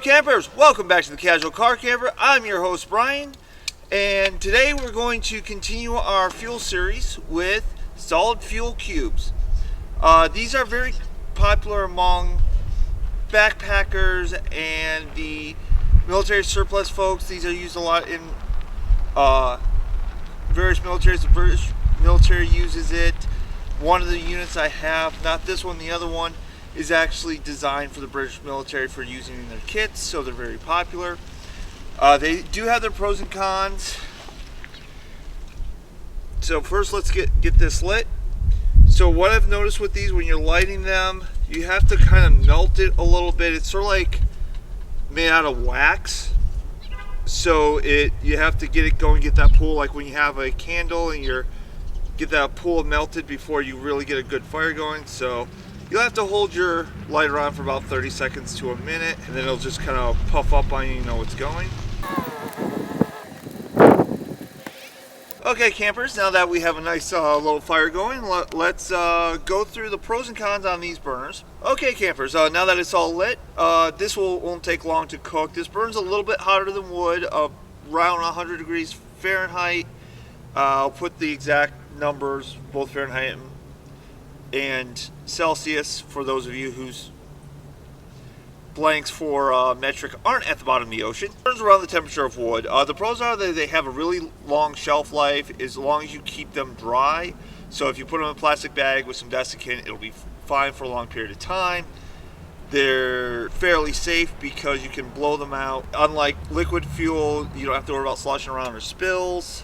campers, welcome back to the Casual Car Camper. I'm your host Brian, and today we're going to continue our fuel series with solid fuel cubes. These are very popular among backpackers and the military surplus folks. These are used a lot in various militaries. The British military uses it. One of the units I have, not this one, the other one, is actually designed for the British military for using in their kits, so they're very popular. They do have their pros and cons. So first let's get this lit. So what I've noticed with these, when you're lighting them, you have to kind of melt it a little bit. It's sort of like made out of wax. So you have to get it going, get that pool, like when you have a candle and get that pool melted before you really get a good fire going. So you'll have to hold your lighter on for about 30 seconds to a minute, and then it'll just kind of puff up on you, you know it's going. Okay campers, now that we have a nice little fire going, let's go through the pros and cons on these burners. Okay campers, now that it's all lit, this won't take long to cook. This burns a little bit hotter than wood, around 100 degrees Fahrenheit. I'll put the exact numbers, both Fahrenheit and Celsius, for those of you whose blanks for metric aren't at the bottom of the ocean. It burns around the temperature of wood. The pros are that they have a really long shelf life as long as you keep them dry. So if you put them in a plastic bag with some desiccant, it'll be fine for a long period of time. They're fairly safe because you can blow them out. Unlike liquid fuel, you don't have to worry about sloshing around or spills.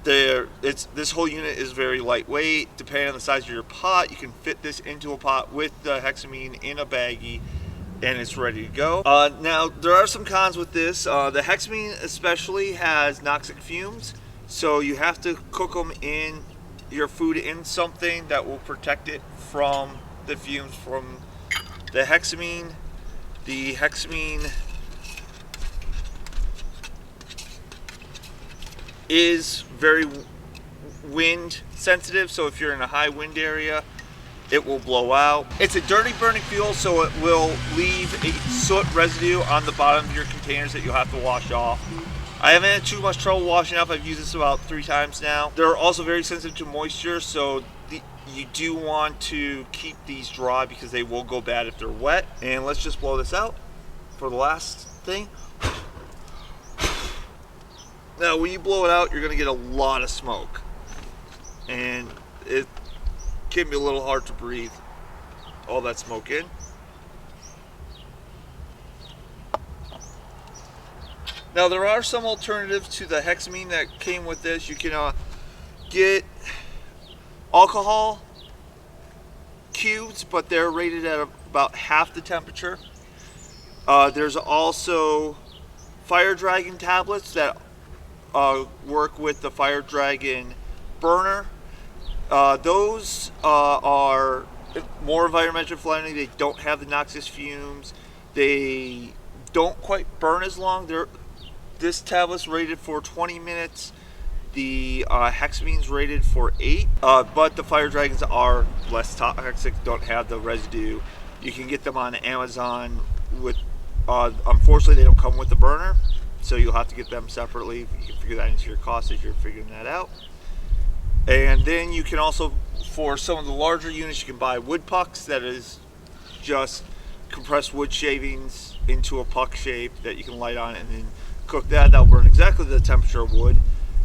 This whole unit is very lightweight. Depending on the size of your pot, you can fit this into a pot with the hexamine in a baggie, and it's ready to go. Now, there are some cons with this. The hexamine especially has noxic fumes, so you have to cook them in your food in something that will protect it from the fumes from the hexamine. The hexamine is very wind sensitive, so if you're in a high wind area, it will blow out. It's a dirty burning fuel, so it will leave a soot residue on the bottom of your containers that you'll have to wash off. I haven't had too much trouble washing off. I've used this about 3 times now. They're also very sensitive to moisture, so you do want to keep these dry because they will go bad if they're wet. And let's just blow this out for the last thing. Now, when you blow it out, you're going to get a lot of smoke, and it can be a little hard to breathe all that smoke in. Now, there are some alternatives to the hexamine that came with this. You can get alcohol cubes, but they're rated at about half the temperature. There's also fire dragon tablets that work with the fire dragon burner. Those are more environmentally friendly. They don't have the noxious fumes. They don't quite burn as long. This tablet's rated for 20 minutes. The hexamine's rated for 8, but the fire dragons are less toxic, don't have the residue. You can get them on Amazon with unfortunately they don't come with the burner, so you'll have to get them separately. You can figure that into your cost as you're figuring that out. And then you can also, for some of the larger units, you can buy wood pucks. That is just compressed wood shavings into a puck shape that you can light on and then cook that. That'll burn exactly the temperature of wood.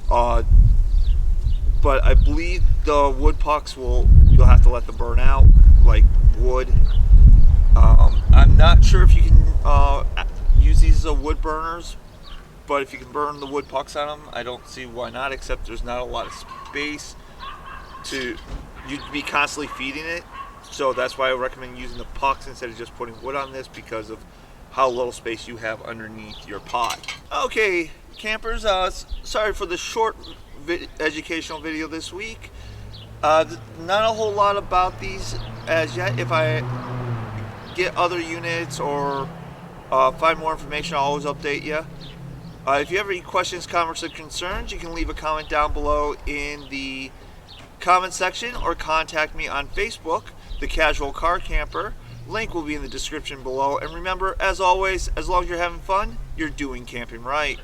But I believe the wood pucks you'll have to let them burn out like wood. I'm not sure if you can use these as wood burners, but if you can burn the wood pucks on them, I don't see why not, except there's not a lot of space you'd be constantly feeding it. So that's why I recommend using the pucks instead of just putting wood on this, because of how little space you have underneath your pot. Okay campers, sorry for the short educational video this week. Not a whole lot about these as yet. If I get other units or find more information, I'll always update you. If you have any questions, comments, or concerns, you can leave a comment down below in the comment section or contact me on Facebook, The Casual Car Camper. Link will be in the description below. And remember, as always, as long as you're having fun, you're doing camping right.